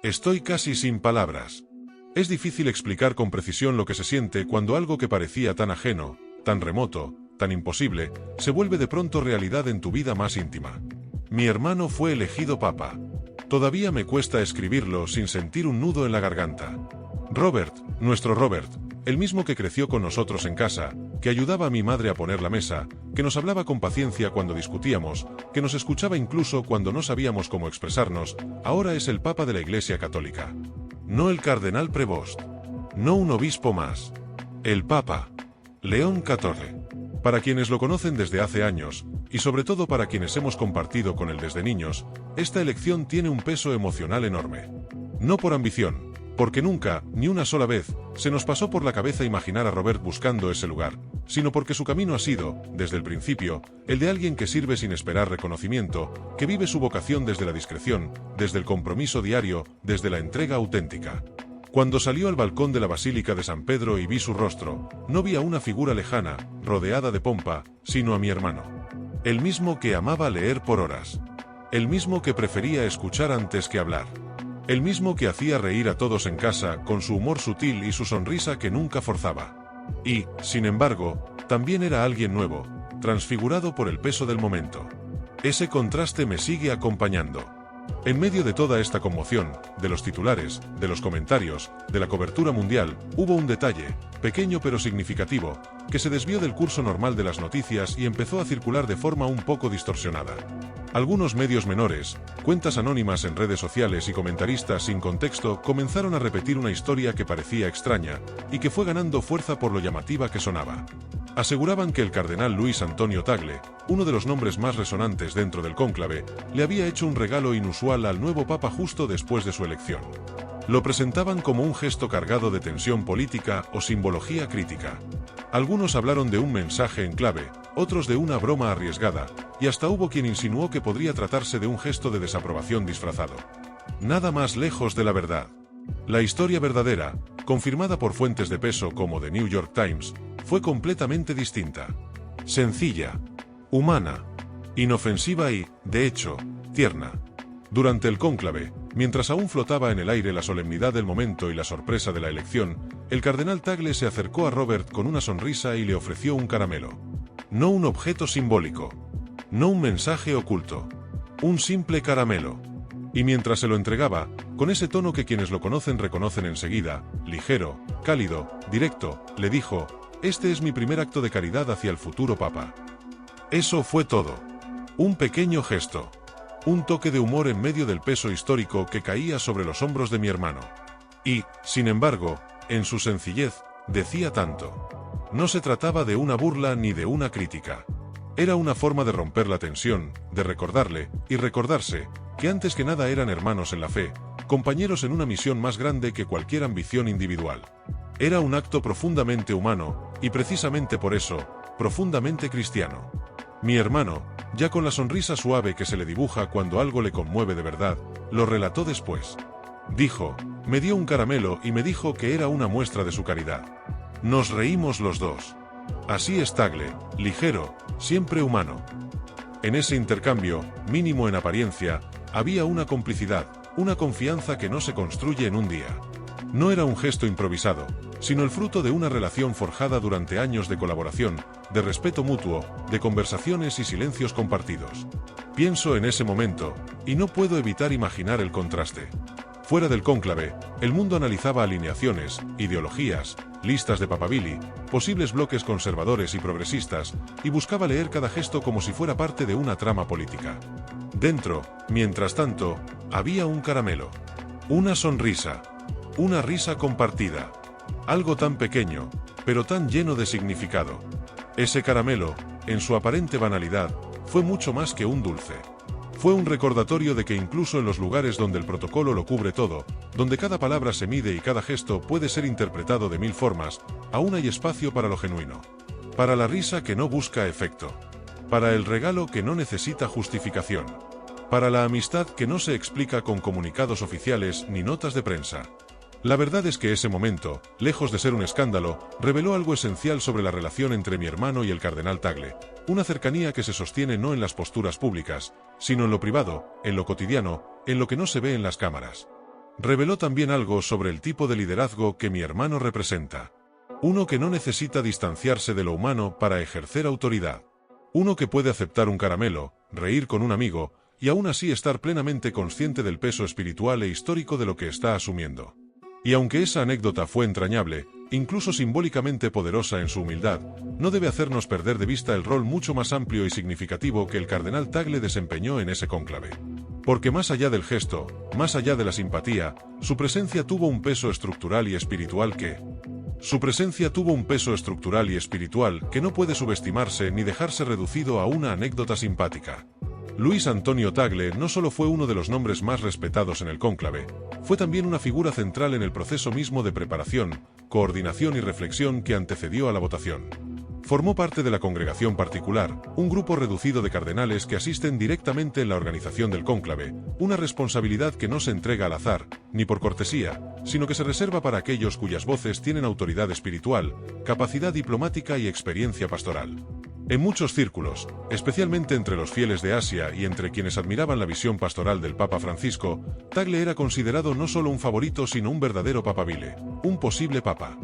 Estoy casi sin palabras. Es difícil explicar con precisión lo que se siente cuando algo que parecía tan ajeno, tan remoto, tan imposible, se vuelve de pronto realidad en tu vida más íntima. Mi hermano fue elegido papa. Todavía me cuesta escribirlo sin sentir un nudo en la garganta. Robert, nuestro Robert, el mismo que creció con nosotros en casa, que ayudaba a mi madre a poner la mesa, que nos hablaba con paciencia cuando discutíamos, que nos escuchaba incluso cuando no sabíamos cómo expresarnos, ahora es el Papa de la Iglesia Católica. No el cardenal Prevost. No un obispo más. El Papa. León XIV. Para quienes lo conocen desde hace años, y sobre todo para quienes hemos compartido con él desde niños, esta elección tiene un peso emocional enorme. No por ambición, porque nunca, ni una sola vez, se nos pasó por la cabeza imaginar a Robert buscando ese lugar, sino porque su camino ha sido, desde el principio, el de alguien que sirve sin esperar reconocimiento, que vive su vocación desde la discreción, desde el compromiso diario, desde la entrega auténtica. Cuando salió al balcón de la Basílica de San Pedro y vi su rostro, no vi a una figura lejana, rodeada de pompa, sino a mi hermano. El mismo que amaba leer por horas. El mismo que prefería escuchar antes que hablar. El mismo que hacía reír a todos en casa con su humor sutil y su sonrisa que nunca forzaba. Y, sin embargo, también era alguien nuevo, transfigurado por el peso del momento. Ese contraste me sigue acompañando. En medio de toda esta conmoción, de los titulares, de los comentarios, de la cobertura mundial, hubo un detalle, pequeño pero significativo, que se desvió del curso normal de las noticias y empezó a circular de forma un poco distorsionada. Algunos medios menores, cuentas anónimas en redes sociales y comentaristas sin contexto comenzaron a repetir una historia que parecía extraña, y que fue ganando fuerza por lo llamativa que sonaba. Aseguraban que el cardenal Luis Antonio Tagle, uno de los nombres más resonantes dentro del cónclave, le había hecho un regalo inusual al nuevo papa justo después de su elección. Lo presentaban como un gesto cargado de tensión política o simbología crítica. Algunos hablaron de un mensaje en clave, otros de una broma arriesgada, y hasta hubo quien insinuó que podría tratarse de un gesto de desaprobación disfrazado. Nada más lejos de la verdad. La historia verdadera, confirmada por fuentes de peso como The New York Times, fue completamente distinta. Sencilla, humana, inofensiva y, de hecho, tierna. Durante el cónclave, mientras aún flotaba en el aire la solemnidad del momento y la sorpresa de la elección, el cardenal Tagle se acercó a Robert con una sonrisa y le ofreció un caramelo. No un objeto simbólico. No un mensaje oculto. Un simple caramelo. Y mientras se lo entregaba, con ese tono que quienes lo conocen reconocen enseguida, ligero, cálido, directo, le dijo: «Este es mi primer acto de caridad hacia el futuro papa». Eso fue todo. Un pequeño gesto. Un toque de humor en medio del peso histórico que caía sobre los hombros de mi hermano. Y, sin embargo, en su sencillez, decía tanto. No se trataba de una burla ni de una crítica. Era una forma de romper la tensión, de recordarle, y recordarse, que antes que nada eran hermanos en la fe, compañeros en una misión más grande que cualquier ambición individual. Era un acto profundamente humano, y precisamente por eso, profundamente cristiano. Mi hermano, ya con la sonrisa suave que se le dibuja cuando algo le conmueve de verdad, lo relató después. Dijo, me dio un caramelo y me dijo que era una muestra de su caridad. Nos reímos los dos. Así es Tagle, ligero, siempre humano. En ese intercambio, mínimo en apariencia, había una complicidad, una confianza que no se construye en un día. No era un gesto improvisado, sino el fruto de una relación forjada durante años de colaboración, de respeto mutuo, de conversaciones y silencios compartidos. Pienso en ese momento, y no puedo evitar imaginar el contraste. Fuera del cónclave, el mundo analizaba alineaciones, ideologías, listas de papabili, posibles bloques conservadores y progresistas, y buscaba leer cada gesto como si fuera parte de una trama política. Dentro, mientras tanto, había un caramelo. Una sonrisa. Una risa compartida. Algo tan pequeño, pero tan lleno de significado. Ese caramelo, en su aparente banalidad, fue mucho más que un dulce. Fue un recordatorio de que incluso en los lugares donde el protocolo lo cubre todo, donde cada palabra se mide y cada gesto puede ser interpretado de mil formas, aún hay espacio para lo genuino. Para la risa que no busca efecto. Para el regalo que no necesita justificación. Para la amistad que no se explica con comunicados oficiales ni notas de prensa. La verdad es que ese momento, lejos de ser un escándalo, reveló algo esencial sobre la relación entre mi hermano y el cardenal Tagle, una cercanía que se sostiene no en las posturas públicas, sino en lo privado, en lo cotidiano, en lo que no se ve en las cámaras. Reveló también algo sobre el tipo de liderazgo que mi hermano representa. Uno que no necesita distanciarse de lo humano para ejercer autoridad. Uno que puede aceptar un caramelo, reír con un amigo, y aún así estar plenamente consciente del peso espiritual e histórico de lo que está asumiendo. Y aunque esa anécdota fue entrañable, incluso simbólicamente poderosa en su humildad, no debe hacernos perder de vista el rol mucho más amplio y significativo que el cardenal Tagle desempeñó en ese cónclave. Porque más allá del gesto, más allá de la simpatía, su presencia tuvo un peso estructural y espiritual que no puede subestimarse ni dejarse reducido a una anécdota simpática. Luis Antonio Tagle no solo fue uno de los nombres más respetados en el cónclave, fue también una figura central en el proceso mismo de preparación, coordinación y reflexión que antecedió a la votación. Formó parte de la congregación particular, un grupo reducido de cardenales que asisten directamente en la organización del cónclave, una responsabilidad que no se entrega al azar, ni por cortesía, sino que se reserva para aquellos cuyas voces tienen autoridad espiritual, capacidad diplomática y experiencia pastoral. En muchos círculos, especialmente entre los fieles de Asia y entre quienes admiraban la visión pastoral del Papa Francisco, Tagle era considerado no solo un favorito sino un verdadero papabile, un posible papa.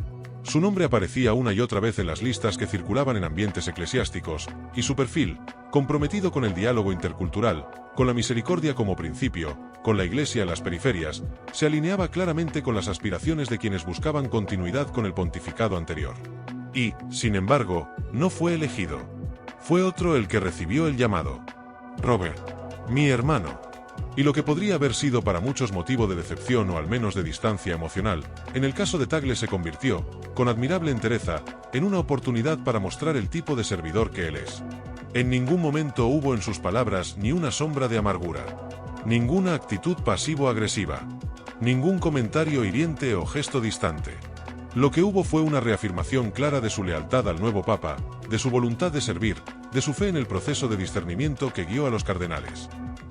Su nombre aparecía una y otra vez en las listas que circulaban en ambientes eclesiásticos, y su perfil, comprometido con el diálogo intercultural, con la misericordia como principio, con la Iglesia en las periferias, se alineaba claramente con las aspiraciones de quienes buscaban continuidad con el pontificado anterior. Y, sin embargo, no fue elegido. Fue otro el que recibió el llamado. Robert, mi hermano. Y lo que podría haber sido para muchos motivo de decepción o al menos de distancia emocional, en el caso de Tagle se convirtió, con admirable entereza, en una oportunidad para mostrar el tipo de servidor que él es. En ningún momento hubo en sus palabras ni una sombra de amargura, ninguna actitud pasivo-agresiva, ningún comentario hiriente o gesto distante. Lo que hubo fue una reafirmación clara de su lealtad al nuevo Papa, de su voluntad de servir, de su fe en el proceso de discernimiento que guió a los cardenales.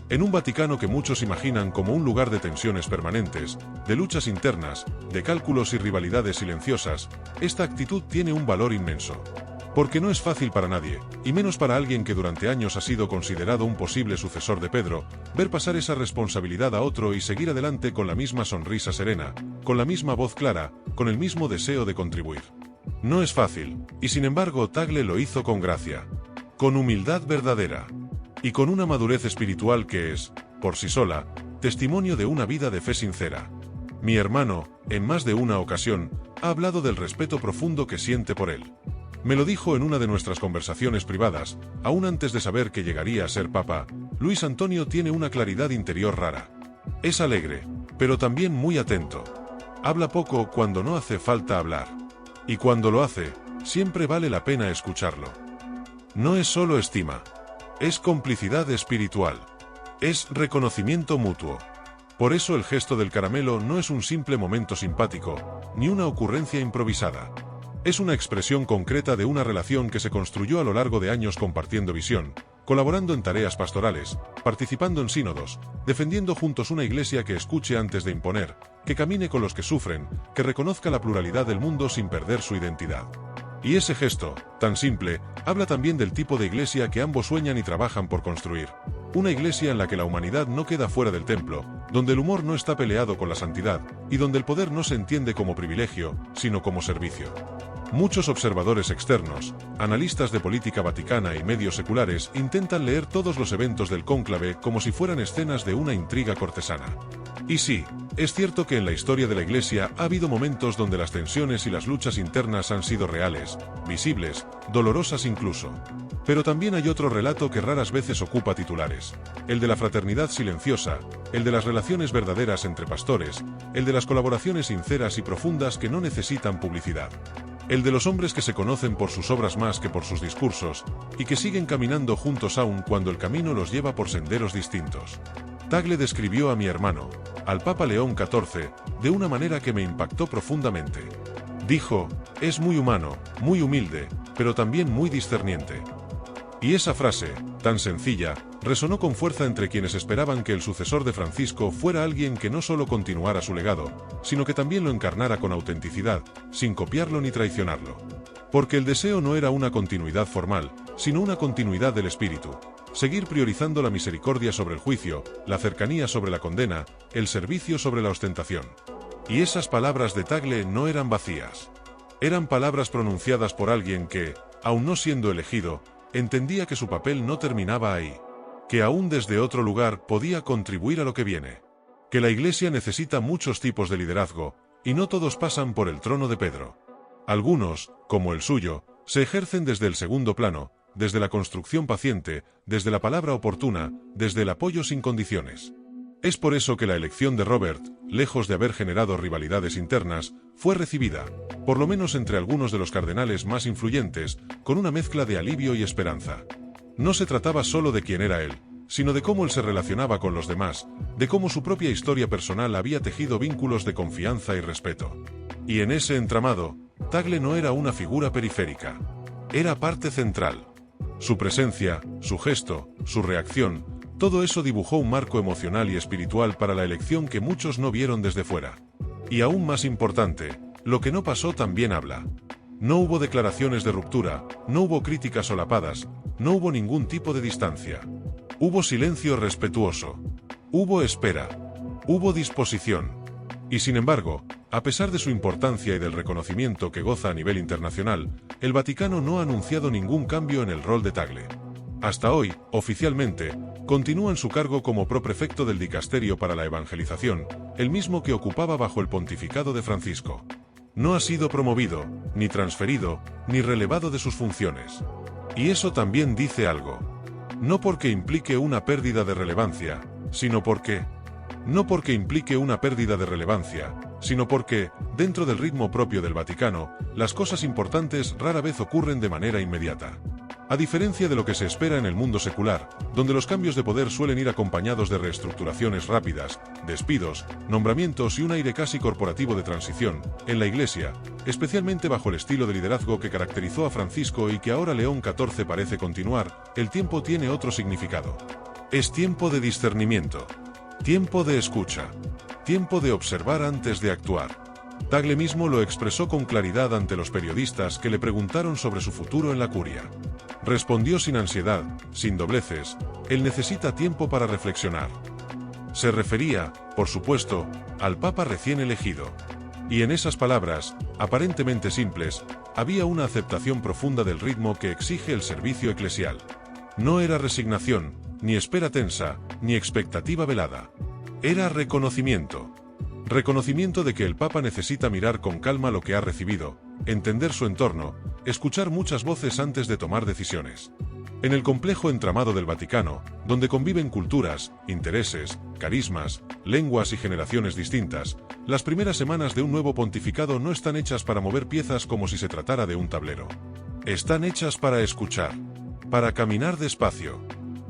En un Vaticano que muchos imaginan como un lugar de tensiones permanentes, de luchas internas, de cálculos y rivalidades silenciosas, esta actitud tiene un valor inmenso. Porque no es fácil para nadie, y menos para alguien que durante años ha sido considerado un posible sucesor de Pedro, ver pasar esa responsabilidad a otro y seguir adelante con la misma sonrisa serena, con la misma voz clara, con el mismo deseo de contribuir. No es fácil, y sin embargo Tagle lo hizo con gracia, con humildad verdadera, y con una madurez espiritual que es, por sí sola, testimonio de una vida de fe sincera. Mi hermano, en más de una ocasión, ha hablado del respeto profundo que siente por él. Me lo dijo en una de nuestras conversaciones privadas, aún antes de saber que llegaría a ser papa. Luis Antonio tiene una claridad interior rara. Es alegre, pero también muy atento. Habla poco cuando no hace falta hablar. Y cuando lo hace, siempre vale la pena escucharlo. No es solo estima. Es complicidad espiritual. Es reconocimiento mutuo. Por eso el gesto del caramelo no es un simple momento simpático, ni una ocurrencia improvisada. Es una expresión concreta de una relación que se construyó a lo largo de años compartiendo visión, colaborando en tareas pastorales, participando en sínodos, defendiendo juntos una iglesia que escuche antes de imponer, que camine con los que sufren, que reconozca la pluralidad del mundo sin perder su identidad. Y ese gesto, tan simple, habla también del tipo de iglesia que ambos sueñan y trabajan por construir. Una iglesia en la que la humanidad no queda fuera del templo, donde el humor no está peleado con la santidad, y donde el poder no se entiende como privilegio, sino como servicio. Muchos observadores externos, analistas de política vaticana y medios seculares intentan leer todos los eventos del cónclave como si fueran escenas de una intriga cortesana. Y sí, es cierto que en la historia de la Iglesia ha habido momentos donde las tensiones y las luchas internas han sido reales, visibles, dolorosas incluso. Pero también hay otro relato que raras veces ocupa titulares, el de la fraternidad silenciosa, el de las relaciones verdaderas entre pastores, el de las colaboraciones sinceras y profundas que no necesitan publicidad. El de los hombres que se conocen por sus obras más que por sus discursos, y que siguen caminando juntos aún cuando el camino los lleva por senderos distintos. Tagle describió a mi hermano, al Papa León XIV, de una manera que me impactó profundamente. Dijo, es muy humano, muy humilde, pero también muy discerniente. Y esa frase, tan sencilla, resonó con fuerza entre quienes esperaban que el sucesor de Francisco fuera alguien que no solo continuara su legado, sino que también lo encarnara con autenticidad, sin copiarlo ni traicionarlo. Porque el deseo no era una continuidad formal, sino una continuidad del espíritu. seguir priorizando la misericordia sobre el juicio, la cercanía sobre la condena, el servicio sobre la ostentación. Y esas palabras de Tagle no eran vacías. Eran palabras pronunciadas por alguien que, aun no siendo elegido, entendía que su papel no terminaba ahí, que aún desde otro lugar podía contribuir a lo que viene, que la Iglesia necesita muchos tipos de liderazgo, y no todos pasan por el trono de Pedro. Algunos, como el suyo, se ejercen desde el segundo plano, desde la construcción paciente, desde la palabra oportuna, desde el apoyo sin condiciones. Es por eso que la elección de Robert, lejos de haber generado rivalidades internas, fue recibida, por lo menos entre algunos de los cardenales más influyentes, con una mezcla de alivio y esperanza. No se trataba solo de quién era él, sino de cómo él se relacionaba con los demás, de cómo su propia historia personal había tejido vínculos de confianza y respeto. Y en ese entramado, Tagle no era una figura periférica. Era parte central. Su presencia, su gesto, su reacción, todo eso dibujó un marco emocional y espiritual para la elección que muchos no vieron desde fuera. Y aún más importante, lo que no pasó también habla. No hubo declaraciones de ruptura, no hubo críticas solapadas, no hubo ningún tipo de distancia. Hubo silencio respetuoso. Hubo espera. Hubo disposición. Y sin embargo, a pesar de su importancia y del reconocimiento que goza a nivel internacional, el Vaticano no ha anunciado ningún cambio en el rol de Tagle. Hasta hoy, oficialmente, continúa en su cargo como proprefecto del Dicasterio para la Evangelización, el mismo que ocupaba bajo el pontificado de Francisco. No ha sido promovido, ni transferido, ni relevado de sus funciones. Y eso también dice algo. No porque implique una pérdida de relevancia, sino porque... No porque implique una pérdida de relevancia, sino porque, dentro del ritmo propio del Vaticano, las cosas importantes rara vez ocurren de manera inmediata. A diferencia de lo que se espera en el mundo secular, donde los cambios de poder suelen ir acompañados de reestructuraciones rápidas, despidos, nombramientos y un aire casi corporativo de transición, en la Iglesia, especialmente bajo el estilo de liderazgo que caracterizó a Francisco y que ahora León XIV parece continuar, el tiempo tiene otro significado. Es tiempo de discernimiento. Tiempo de escucha. Tiempo de observar antes de actuar. Tagle mismo lo expresó con claridad ante los periodistas que le preguntaron sobre su futuro en la curia. Respondió sin ansiedad, sin dobleces, él necesita tiempo para reflexionar. Se refería, por supuesto, al Papa recién elegido. Y en esas palabras, aparentemente simples, había una aceptación profunda del ritmo que exige el servicio eclesial. No era resignación, ni espera tensa, ni expectativa velada. Era reconocimiento. Reconocimiento de que el Papa necesita mirar con calma lo que ha recibido, entender su entorno, escuchar muchas voces antes de tomar decisiones. En el complejo entramado del Vaticano, donde conviven culturas, intereses, carismas, lenguas y generaciones distintas, las primeras semanas de un nuevo pontificado no están hechas para mover piezas como si se tratara de un tablero. Están hechas para escuchar, para caminar despacio,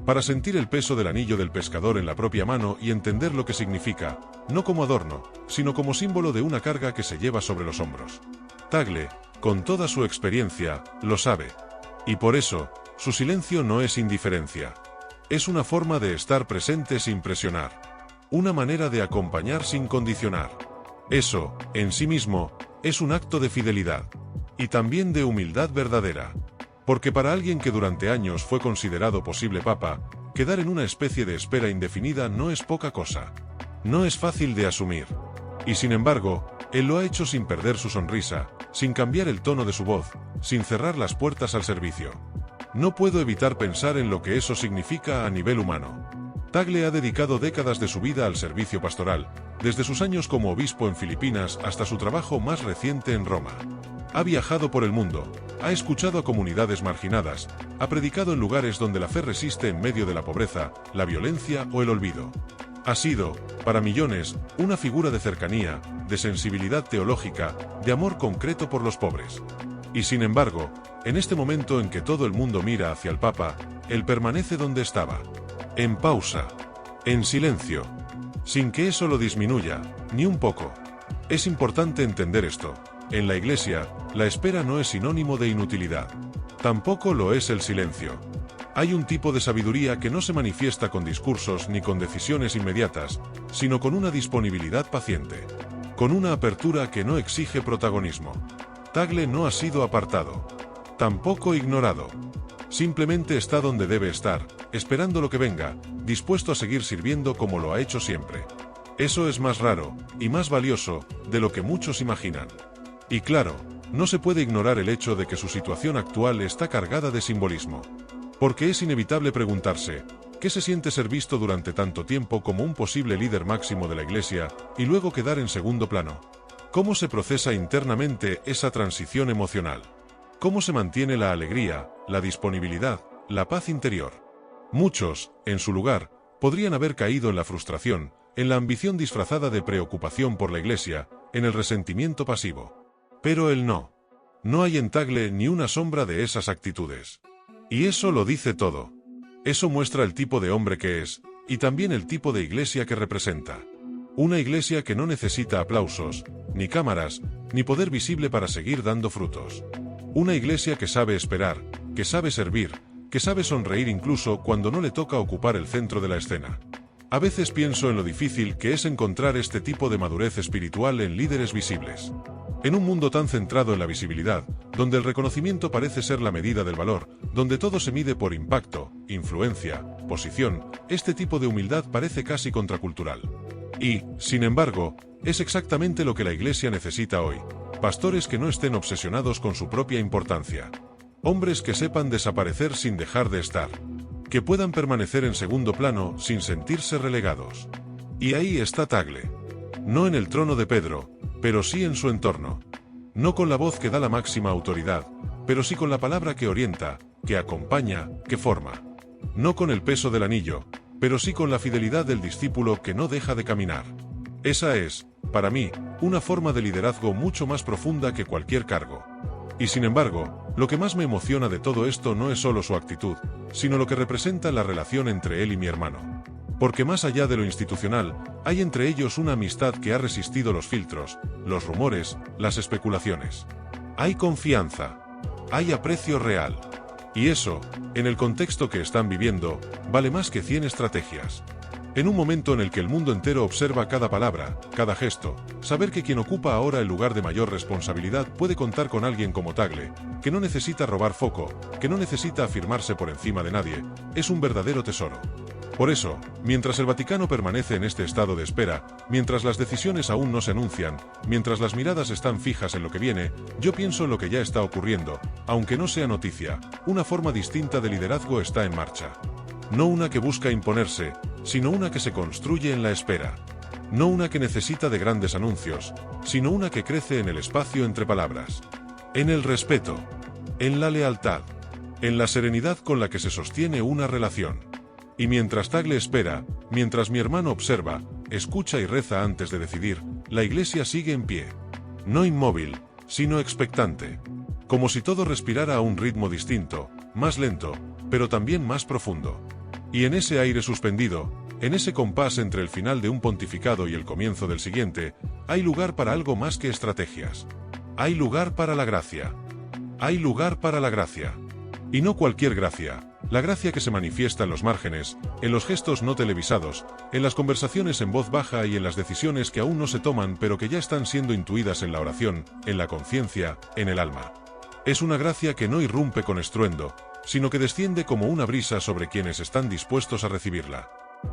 para sentir el peso del anillo del pescador en la propia mano y entender lo que significa, no como adorno, sino como símbolo de una carga que se lleva sobre los hombros. Tagle, con toda su experiencia, lo sabe. Y por eso, su silencio no es indiferencia. Es una forma de estar presente sin presionar. Una manera de acompañar sin condicionar. Eso, en sí mismo, es un acto de fidelidad. Y también de humildad verdadera. Porque para alguien que durante años fue considerado posible papa, quedar en una especie de espera indefinida no es poca cosa. No es fácil de asumir. Y sin embargo, él lo ha hecho sin perder su sonrisa, sin cambiar el tono de su voz, sin cerrar las puertas al servicio. No puedo evitar pensar en lo que eso significa a nivel humano. Tagle ha dedicado décadas de su vida al servicio pastoral, desde sus años como obispo en Filipinas hasta su trabajo más reciente en Roma. Ha viajado por el mundo, ha escuchado a comunidades marginadas, ha predicado en lugares donde la fe resiste en medio de la pobreza, la violencia o el olvido. Ha sido, para millones, una figura de cercanía, de sensibilidad teológica, de amor concreto por los pobres. Y sin embargo, en este momento en que todo el mundo mira hacia el Papa, él permanece donde estaba. En pausa. En silencio. Sin que eso lo disminuya, ni un poco. Es importante entender esto. En la Iglesia, la espera no es sinónimo de inutilidad. Tampoco lo es el silencio. Hay un tipo de sabiduría que no se manifiesta con discursos ni con decisiones inmediatas, sino con una disponibilidad paciente. Con una apertura que no exige protagonismo. Tagle no ha sido apartado. Tampoco ignorado. Simplemente está donde debe estar, esperando lo que venga, dispuesto a seguir sirviendo como lo ha hecho siempre. Eso es más raro, y más valioso, de lo que muchos imaginan. Y claro, no se puede ignorar el hecho de que su situación actual está cargada de simbolismo. Porque es inevitable preguntarse, ¿qué se siente ser visto durante tanto tiempo como un posible líder máximo de la Iglesia, y luego quedar en segundo plano? ¿Cómo se procesa internamente esa transición emocional? ¿Cómo se mantiene la alegría, la disponibilidad, la paz interior? Muchos, en su lugar, podrían haber caído en la frustración, en la ambición disfrazada de preocupación por la Iglesia, en el resentimiento pasivo. Pero él no. No hay en Tagle ni una sombra de esas actitudes. Y eso lo dice todo. Eso muestra el tipo de hombre que es, y también el tipo de iglesia que representa. Una iglesia que no necesita aplausos, ni cámaras, ni poder visible para seguir dando frutos. Una iglesia que sabe esperar, que sabe servir, que sabe sonreír incluso cuando no le toca ocupar el centro de la escena. A veces pienso en lo difícil que es encontrar este tipo de madurez espiritual en líderes visibles. En un mundo tan centrado en la visibilidad, donde el reconocimiento parece ser la medida del valor, donde todo se mide por impacto, influencia, posición, este tipo de humildad parece casi contracultural. Y, sin embargo, es exactamente lo que la Iglesia necesita hoy. Pastores que no estén obsesionados con su propia importancia. Hombres que sepan desaparecer sin dejar de estar. Que puedan permanecer en segundo plano sin sentirse relegados. Y ahí está Tagle. No en el trono de Pedro, pero sí en su entorno. No con la voz que da la máxima autoridad, pero sí con la palabra que orienta, que acompaña, que forma. No con el peso del anillo, pero sí con la fidelidad del discípulo que no deja de caminar. Esa es, para mí, una forma de liderazgo mucho más profunda que cualquier cargo. Y sin embargo, lo que más me emociona de todo esto no es solo su actitud, sino lo que representa la relación entre él y mi hermano. Porque más allá de lo institucional, hay entre ellos una amistad que ha resistido los filtros, los rumores, las especulaciones. Hay confianza. Hay aprecio real. Y eso, en el contexto que están viviendo, vale más que 100 estrategias. En un momento en el que el mundo entero observa cada palabra, cada gesto, saber que quien ocupa ahora el lugar de mayor responsabilidad puede contar con alguien como Tagle, que no necesita robar foco, que no necesita afirmarse por encima de nadie, es un verdadero tesoro. Por eso, mientras el Vaticano permanece en este estado de espera, mientras las decisiones aún no se anuncian, mientras las miradas están fijas en lo que viene, yo pienso en lo que ya está ocurriendo, aunque no sea noticia, una forma distinta de liderazgo está en marcha. No una que busca imponerse, sino una que se construye en la espera. No una que necesita de grandes anuncios, sino una que crece en el espacio entre palabras. En el respeto, en la lealtad, en la serenidad con la que se sostiene una relación. Y mientras Tagle espera, mientras mi hermano observa, escucha y reza antes de decidir, la iglesia sigue en pie. No inmóvil, sino expectante. Como si todo respirara a un ritmo distinto, más lento, pero también más profundo. Y en ese aire suspendido, en ese compás entre el final de un pontificado y el comienzo del siguiente, hay lugar para algo más que estrategias. Hay lugar para la gracia. Hay lugar para la gracia. Y no cualquier gracia, la gracia que se manifiesta en los márgenes, en los gestos no televisados, en las conversaciones en voz baja y en las decisiones que aún no se toman pero que ya están siendo intuidas en la oración, en la conciencia, en el alma. Es una gracia que no irrumpe con estruendo, sino que desciende como una brisa sobre quienes están dispuestos a recibirla.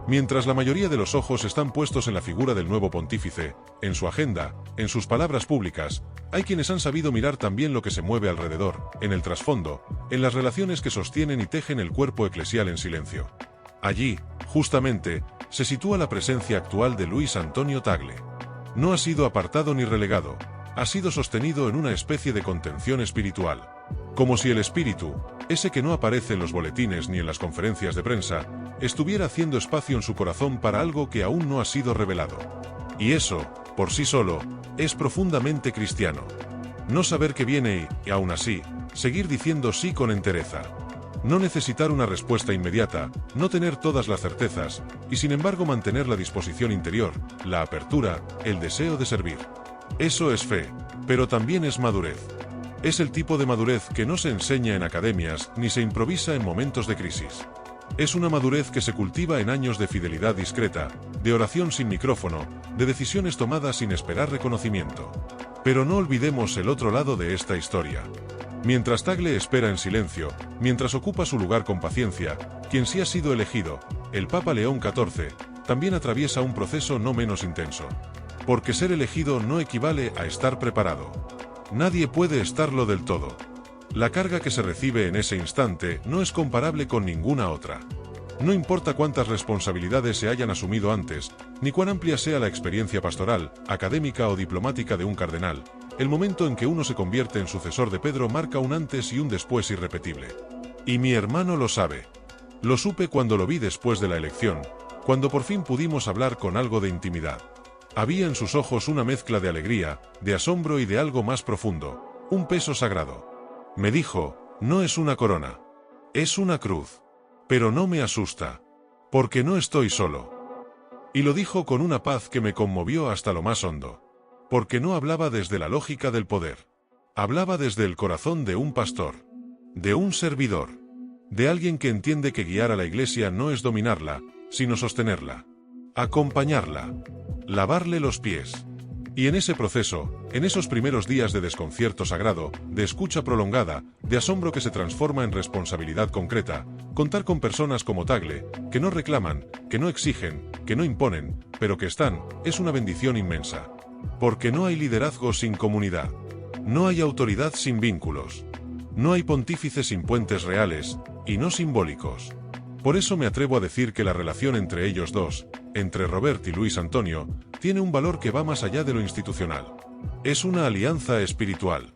Mientras la mayoría de los ojos están puestos en la figura del nuevo pontífice, en su agenda, en sus palabras públicas, hay quienes han sabido mirar también lo que se mueve alrededor, en el trasfondo, en las relaciones que sostienen y tejen el cuerpo eclesial en silencio. Allí, justamente, se sitúa la presencia actual de Luis Antonio Tagle. No ha sido apartado ni relegado, ha sido sostenido en una especie de contención espiritual. Como si el espíritu, ese que no aparece en los boletines ni en las conferencias de prensa, estuviera haciendo espacio en su corazón para algo que aún no ha sido revelado. Y eso, por sí solo, es profundamente cristiano. No saber qué viene y, aún así, seguir diciendo sí con entereza. No necesitar una respuesta inmediata, no tener todas las certezas, y sin embargo mantener la disposición interior, la apertura, el deseo de servir. Eso es fe, pero también es madurez. Es el tipo de madurez que no se enseña en academias ni se improvisa en momentos de crisis. Es una madurez que se cultiva en años de fidelidad discreta, de oración sin micrófono, de decisiones tomadas sin esperar reconocimiento. Pero no olvidemos el otro lado de esta historia. Mientras Tagle espera en silencio, mientras ocupa su lugar con paciencia, quien sí ha sido elegido, el Papa León XIV, también atraviesa un proceso no menos intenso. Porque ser elegido no equivale a estar preparado. Nadie puede estarlo del todo. La carga que se recibe en ese instante no es comparable con ninguna otra. No importa cuántas responsabilidades se hayan asumido antes, ni cuán amplia sea la experiencia pastoral, académica o diplomática de un cardenal, el momento en que uno se convierte en sucesor de Pedro marca un antes y un después irrepetible. Y mi hermano lo sabe. Lo supe cuando lo vi después de la elección, cuando por fin pudimos hablar con algo de intimidad. Había en sus ojos una mezcla de alegría, de asombro y de algo más profundo, un peso sagrado. Me dijo, no es una corona. Es una cruz. Pero no me asusta. Porque no estoy solo. Y lo dijo con una paz que me conmovió hasta lo más hondo. Porque no hablaba desde la lógica del poder. Hablaba desde el corazón de un pastor. De un servidor. De alguien que entiende que guiar a la iglesia no es dominarla, sino sostenerla. Acompañarla. Lavarle los pies. Y en ese proceso, en esos primeros días de desconcierto sagrado, de escucha prolongada, de asombro que se transforma en responsabilidad concreta, contar con personas como Tagle, que no reclaman, que no exigen, que no imponen, pero que están, es una bendición inmensa. Porque no hay liderazgo sin comunidad. No hay autoridad sin vínculos. No hay pontífice sin puentes reales, y no simbólicos. Por eso me atrevo a decir que la relación entre ellos dos, entre Robert y Luis Antonio, tiene un valor que va más allá de lo institucional. Es una alianza espiritual.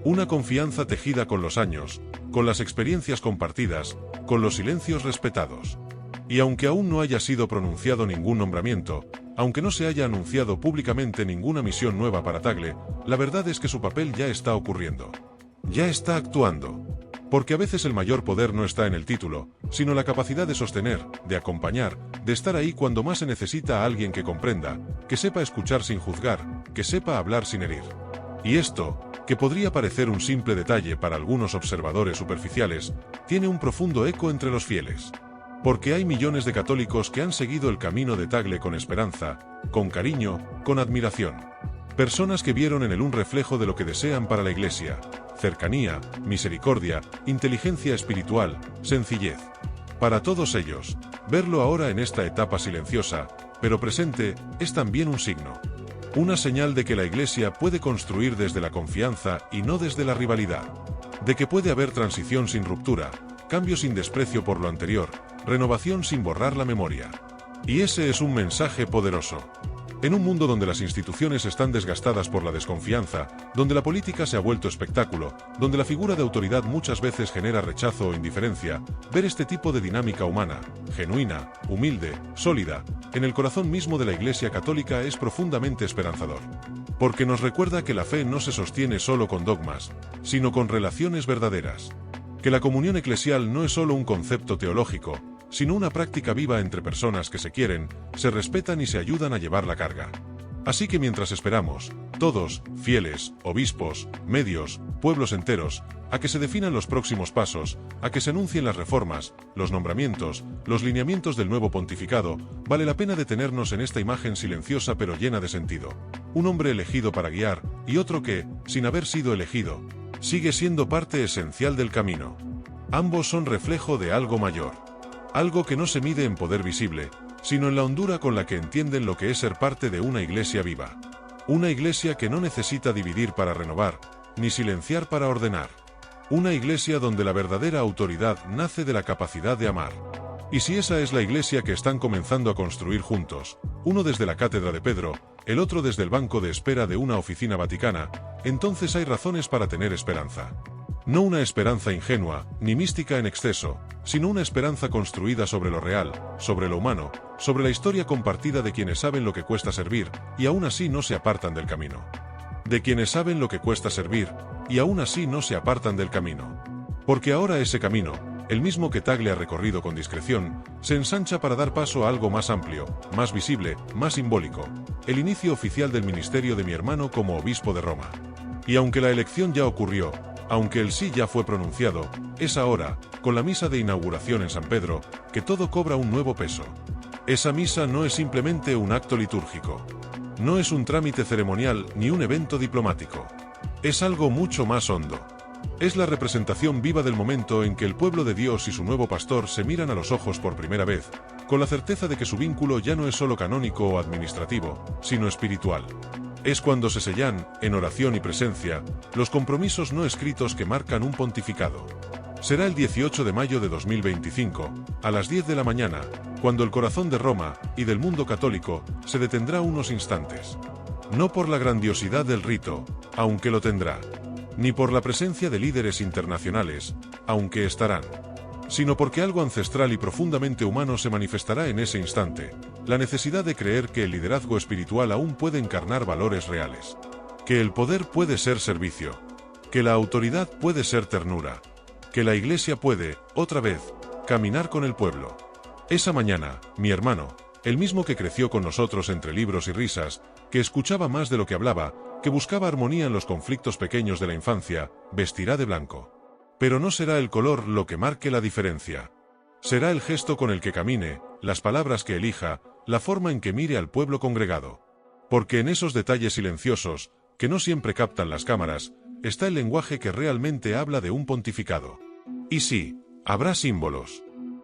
Una confianza tejida con los años, con las experiencias compartidas, con los silencios respetados. Y aunque aún no haya sido pronunciado ningún nombramiento, aunque no se haya anunciado públicamente ninguna misión nueva para Tagle, la verdad es que su papel ya está ocurriendo. Ya está actuando. Porque a veces el mayor poder no está en el título, sino la capacidad de sostener, de acompañar, de estar ahí cuando más se necesita a alguien que comprenda, que sepa escuchar sin juzgar, que sepa hablar sin herir. Y esto, que podría parecer un simple detalle para algunos observadores superficiales, tiene un profundo eco entre los fieles. Porque hay millones de católicos que han seguido el camino de Tagle con esperanza, con cariño, con admiración. Personas que vieron en él un reflejo de lo que desean para la Iglesia: cercanía, misericordia, inteligencia espiritual, sencillez. Para todos ellos, verlo ahora en esta etapa silenciosa, pero presente, es también un signo. Una señal de que la Iglesia puede construir desde la confianza y no desde la rivalidad. De que puede haber transición sin ruptura, cambio sin desprecio por lo anterior, renovación sin borrar la memoria. Y ese es un mensaje poderoso. En un mundo donde las instituciones están desgastadas por la desconfianza, donde la política se ha vuelto espectáculo, donde la figura de autoridad muchas veces genera rechazo o indiferencia, ver este tipo de dinámica humana, genuina, humilde, sólida, en el corazón mismo de la Iglesia Católica es profundamente esperanzador. Porque nos recuerda que la fe no se sostiene solo con dogmas, sino con relaciones verdaderas. Que la comunión eclesial no es solo un concepto teológico, sino una práctica viva entre personas que se quieren, se respetan y se ayudan a llevar la carga. Así que mientras esperamos, todos, fieles, obispos, medios, pueblos enteros, a que se definan los próximos pasos, a que se anuncien las reformas, los nombramientos, los lineamientos del nuevo pontificado, vale la pena detenernos en esta imagen silenciosa pero llena de sentido. Un hombre elegido para guiar, y otro que, sin haber sido elegido, sigue siendo parte esencial del camino. Ambos son reflejo de algo mayor. Algo que no se mide en poder visible, sino en la hondura con la que entienden lo que es ser parte de una iglesia viva. Una iglesia que no necesita dividir para renovar, ni silenciar para ordenar. Una iglesia donde la verdadera autoridad nace de la capacidad de amar. Y si esa es la iglesia que están comenzando a construir juntos, uno desde la cátedra de Pedro, el otro desde el banco de espera de una oficina vaticana, entonces hay razones para tener esperanza. No una esperanza ingenua, ni mística en exceso, sino una esperanza construida sobre lo real, sobre lo humano, sobre la historia compartida de quienes saben lo que cuesta servir, y aún así no se apartan del camino. De quienes saben lo que cuesta servir, y aún así no se apartan del camino. Porque ahora ese camino, el mismo que Tagle ha recorrido con discreción, se ensancha para dar paso a algo más amplio, más visible, más simbólico: el inicio oficial del ministerio de mi hermano como obispo de Roma. Y aunque la elección ya ocurrió, aunque el sí ya fue pronunciado, es ahora, con la misa de inauguración en San Pedro, que todo cobra un nuevo peso. Esa misa no es simplemente un acto litúrgico. No es un trámite ceremonial ni un evento diplomático. Es algo mucho más hondo. Es la representación viva del momento en que el pueblo de Dios y su nuevo pastor se miran a los ojos por primera vez, con la certeza de que su vínculo ya no es solo canónico o administrativo, sino espiritual. Es cuando se sellan, en oración y presencia, los compromisos no escritos que marcan un pontificado. Será el 18 de mayo de 2025, a las 10 de la mañana, cuando el corazón de Roma y del mundo católico se detendrá unos instantes. No por la grandiosidad del rito, aunque lo tendrá, ni por la presencia de líderes internacionales, aunque estarán, sino porque algo ancestral y profundamente humano se manifestará en ese instante, la necesidad de creer que el liderazgo espiritual aún puede encarnar valores reales, que el poder puede ser servicio, que la autoridad puede ser ternura, que la Iglesia puede, otra vez, caminar con el pueblo. Esa mañana, mi hermano, el mismo que creció con nosotros entre libros y risas, que escuchaba más de lo que hablaba, que buscaba armonía en los conflictos pequeños de la infancia, vestirá de blanco. Pero no será el color lo que marque la diferencia. Será el gesto con el que camine, las palabras que elija, la forma en que mire al pueblo congregado. Porque en esos detalles silenciosos, que no siempre captan las cámaras, está el lenguaje que realmente habla de un pontificado. Y sí, habrá símbolos.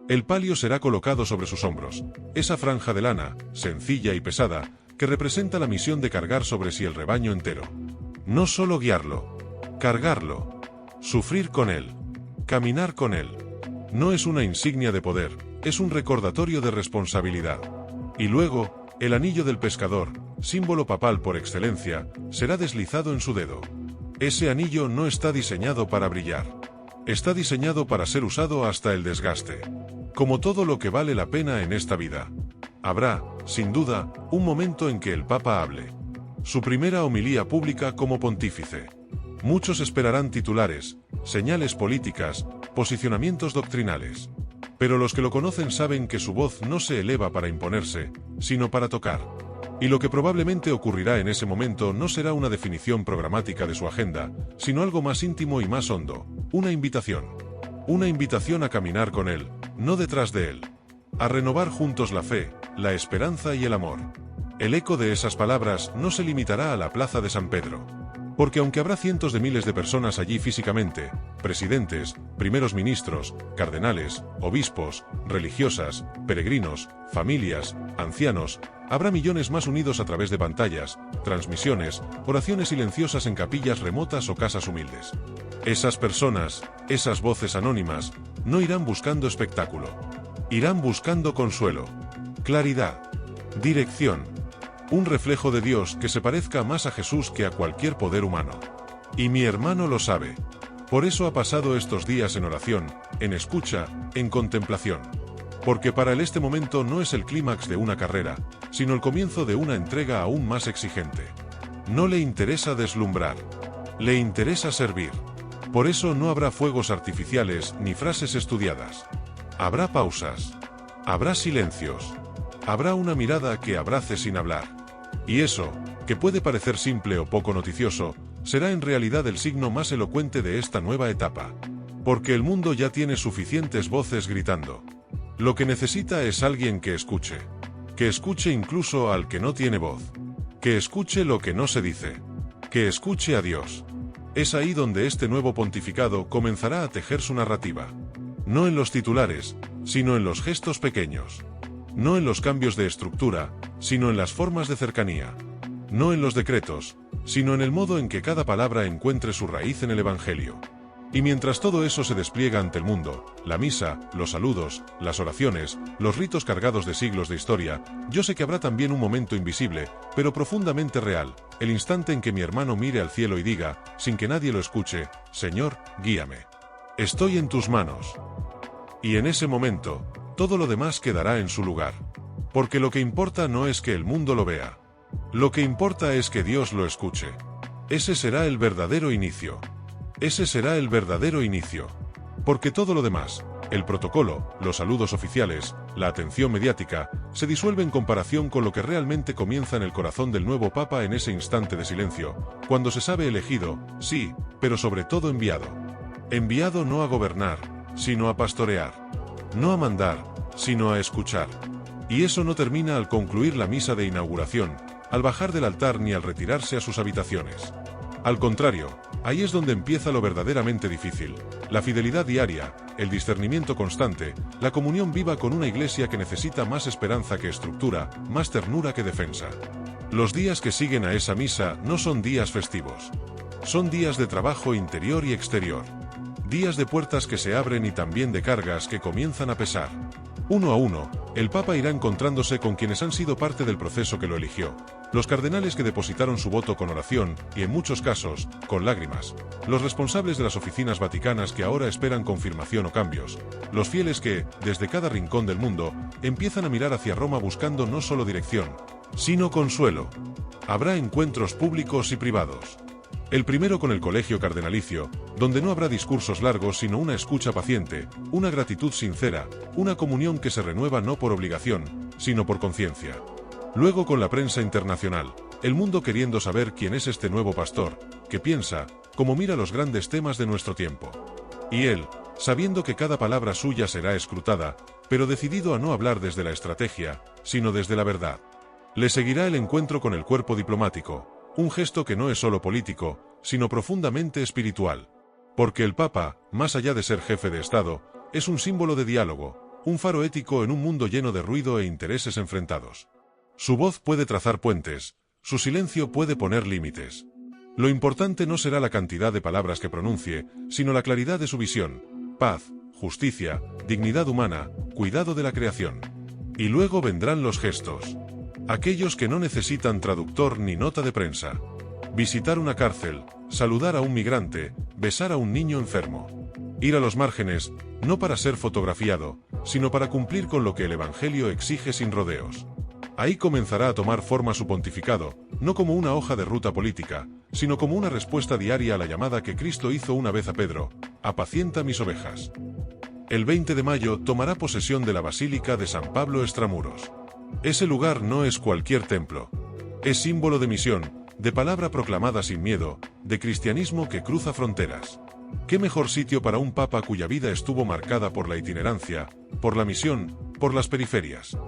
El palio será colocado sobre sus hombros, esa franja de lana, sencilla y pesada, que representa la misión de cargar sobre sí el rebaño entero. No solo guiarlo, cargarlo, sufrir con él, caminar con él. No es una insignia de poder, es un recordatorio de responsabilidad. Y luego, el anillo del pescador, símbolo papal por excelencia, será deslizado en su dedo. Ese anillo no está diseñado para brillar. Está diseñado para ser usado hasta el desgaste. Como todo lo que vale la pena en esta vida. Habrá, sin duda, un momento en que el Papa hable. Su primera homilía pública como pontífice. Muchos esperarán titulares, señales políticas, posicionamientos doctrinales. Pero los que lo conocen saben que su voz no se eleva para imponerse, sino para tocar. Y lo que probablemente ocurrirá en ese momento no será una definición programática de su agenda, sino algo más íntimo y más hondo, una invitación. Una invitación a caminar con él, no detrás de él. A renovar juntos la fe, la esperanza y el amor. El eco de esas palabras no se limitará a la plaza de San Pedro. Porque aunque habrá cientos de miles de personas allí físicamente, presidentes, primeros ministros, cardenales, obispos, religiosas, peregrinos, familias, ancianos, habrá millones más unidos a través de pantallas, transmisiones, oraciones silenciosas en capillas remotas o casas humildes. Esas personas, esas voces anónimas, no irán buscando espectáculo. Irán buscando consuelo, claridad, dirección. Un reflejo de Dios que se parezca más a Jesús que a cualquier poder humano. Y mi hermano lo sabe. Por eso ha pasado estos días en oración, en escucha, en contemplación. Porque para él este momento no es el clímax de una carrera, sino el comienzo de una entrega aún más exigente. No le interesa deslumbrar. Le interesa servir. Por eso no habrá fuegos artificiales ni frases estudiadas. Habrá pausas. Habrá silencios. Habrá una mirada que abrace sin hablar. Y eso, que puede parecer simple o poco noticioso, será en realidad el signo más elocuente de esta nueva etapa. Porque el mundo ya tiene suficientes voces gritando. Lo que necesita es alguien que escuche. Que escuche incluso al que no tiene voz. Que escuche lo que no se dice. Que escuche a Dios. Es ahí donde este nuevo pontificado comenzará a tejer su narrativa. No en los titulares, sino en los gestos pequeños. No en los cambios de estructura, sino en las formas de cercanía. No en los decretos, sino en el modo en que cada palabra encuentre su raíz en el Evangelio. Y mientras todo eso se despliega ante el mundo, la misa, los saludos, las oraciones, los ritos cargados de siglos de historia, yo sé que habrá también un momento invisible, pero profundamente real, el instante en que mi hermano mire al cielo y diga, sin que nadie lo escuche, Señor, guíame. Estoy en tus manos. Y en ese momento, todo lo demás quedará en su lugar. Porque lo que importa no es que el mundo lo vea. Lo que importa es que Dios lo escuche. Ese será el verdadero inicio. Ese será el verdadero inicio. Porque todo lo demás, el protocolo, los saludos oficiales, la atención mediática, se disuelve en comparación con lo que realmente comienza en el corazón del nuevo Papa en ese instante de silencio, cuando se sabe elegido, sí, pero sobre todo enviado. Enviado no a gobernar, sino a pastorear. No a mandar, sino a escuchar. Y eso no termina al concluir la misa de inauguración, al bajar del altar ni al retirarse a sus habitaciones. Al contrario, ahí es donde empieza lo verdaderamente difícil: la fidelidad diaria, el discernimiento constante, la comunión viva con una iglesia que necesita más esperanza que estructura, más ternura que defensa. Los días que siguen a esa misa no son días festivos. Son días de trabajo interior y exterior. Días de puertas que se abren y también de cargas que comienzan a pesar. Uno a uno, el Papa irá encontrándose con quienes han sido parte del proceso que lo eligió. Los cardenales que depositaron su voto con oración, y en muchos casos, con lágrimas. Los responsables de las oficinas vaticanas que ahora esperan confirmación o cambios. Los fieles que, desde cada rincón del mundo, empiezan a mirar hacia Roma buscando no solo dirección, sino consuelo. Habrá encuentros públicos y privados. El primero con el colegio cardenalicio, donde no habrá discursos largos sino una escucha paciente, una gratitud sincera, una comunión que se renueva no por obligación, sino por conciencia. Luego con la prensa internacional, el mundo queriendo saber quién es este nuevo pastor, que piensa, cómo mira los grandes temas de nuestro tiempo. Y él, sabiendo que cada palabra suya será escrutada, pero decidido a no hablar desde la estrategia, sino desde la verdad. Le seguirá el encuentro con el cuerpo diplomático, un gesto que no es solo político, sino profundamente espiritual. Porque el Papa, más allá de ser jefe de Estado, es un símbolo de diálogo, un faro ético en un mundo lleno de ruido e intereses enfrentados. Su voz puede trazar puentes, su silencio puede poner límites. Lo importante no será la cantidad de palabras que pronuncie, sino la claridad de su visión: paz, justicia, dignidad humana, cuidado de la creación. Y luego vendrán los gestos. Aquellos que no necesitan traductor ni nota de prensa. Visitar una cárcel, saludar a un migrante, besar a un niño enfermo. Ir a los márgenes, no para ser fotografiado, sino para cumplir con lo que el Evangelio exige sin rodeos. Ahí comenzará a tomar forma su pontificado, no como una hoja de ruta política, sino como una respuesta diaria a la llamada que Cristo hizo una vez a Pedro: apacienta mis ovejas. El 20 de mayo tomará posesión de la Basílica de San Pablo Extramuros. Ese lugar no es cualquier templo. Es símbolo de misión, de palabra proclamada sin miedo, de cristianismo que cruza fronteras. ¿Qué mejor sitio para un papa cuya vida estuvo marcada por la itinerancia, por la misión, por las periferias?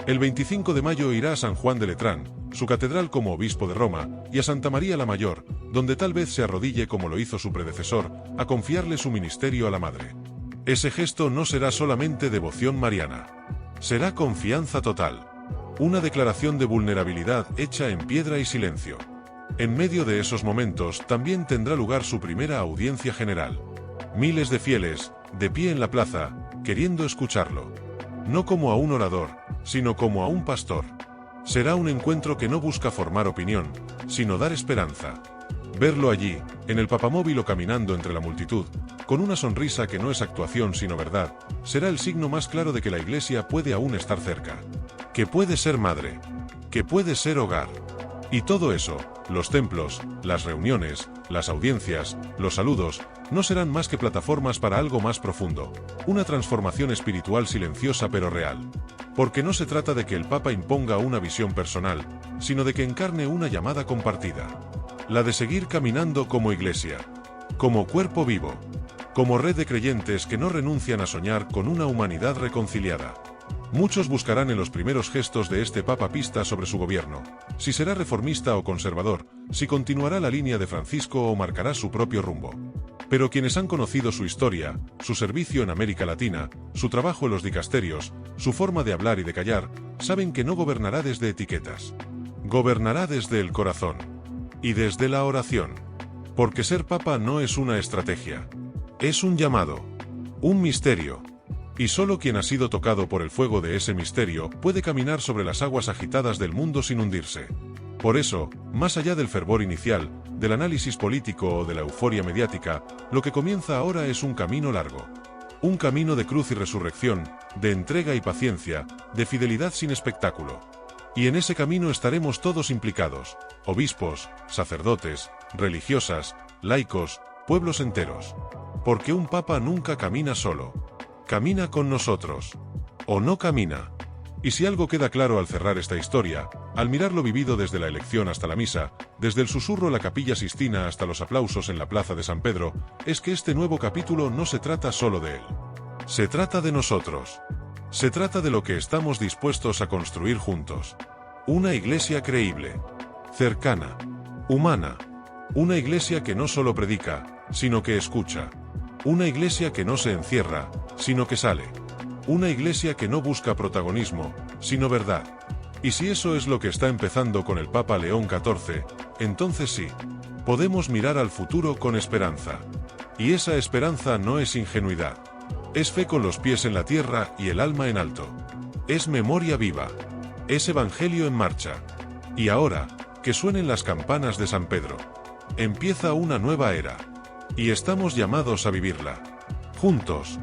El 25 de mayo irá a San Juan de Letrán, su catedral como obispo de Roma, y a Santa María la Mayor, donde tal vez se arrodille como lo hizo su predecesor, a confiarle su ministerio a la Madre. Ese gesto no será solamente devoción mariana. Será confianza total. Una declaración de vulnerabilidad hecha en piedra y silencio. En medio de esos momentos también tendrá lugar su primera audiencia general. Miles de fieles, de pie en la plaza, queriendo escucharlo. No como a un orador, sino como a un pastor. Será un encuentro que no busca formar opinión, sino dar esperanza. Verlo allí, en el papamóvil o caminando entre la multitud, con una sonrisa que no es actuación sino verdad, será el signo más claro de que la Iglesia puede aún estar cerca. Que puede ser madre. Que puede ser hogar. Y todo eso, los templos, las reuniones, las audiencias, los saludos, no serán más que plataformas para algo más profundo, una transformación espiritual silenciosa pero real. Porque no se trata de que el Papa imponga una visión personal, sino de que encarne una llamada compartida. La de seguir caminando como Iglesia, como cuerpo vivo, como red de creyentes que no renuncian a soñar con una humanidad reconciliada. Muchos buscarán en los primeros gestos de este Papa pistas sobre su gobierno, si será reformista o conservador, si continuará la línea de Francisco o marcará su propio rumbo. Pero quienes han conocido su historia, su servicio en América Latina, su trabajo en los dicasterios, su forma de hablar y de callar, saben que no gobernará desde etiquetas. Gobernará desde el corazón. Y desde la oración. Porque ser Papa no es una estrategia. Es un llamado. Un misterio. Y solo quien ha sido tocado por el fuego de ese misterio puede caminar sobre las aguas agitadas del mundo sin hundirse. Por eso, más allá del fervor inicial, del análisis político o de la euforia mediática, lo que comienza ahora es un camino largo. Un camino de cruz y resurrección, de entrega y paciencia, de fidelidad sin espectáculo. Y en ese camino estaremos todos implicados: obispos, sacerdotes, religiosas, laicos, pueblos enteros. Porque un papa nunca camina solo. Camina con nosotros. O no camina. Y si algo queda claro al cerrar esta historia, al mirar lo vivido desde la elección hasta la misa, desde el susurro en la Capilla Sixtina hasta los aplausos en la Plaza de San Pedro, es que este nuevo capítulo no se trata solo de él. Se trata de nosotros. Se trata de lo que estamos dispuestos a construir juntos. Una iglesia creíble, cercana, humana, Una iglesia que no solo predica, sino que escucha. Una iglesia que no se encierra, sino que sale. Una iglesia que no busca protagonismo, sino verdad. Y si eso es lo que está empezando con el Papa León XIV, entonces sí, podemos mirar al futuro con esperanza. Y esa esperanza no es ingenuidad. Es fe con los pies en la tierra y el alma en alto. Es memoria viva. Es evangelio en marcha. Y ahora, que suenen las campanas de San Pedro. Empieza una nueva era. Y estamos llamados a vivirla. Juntos.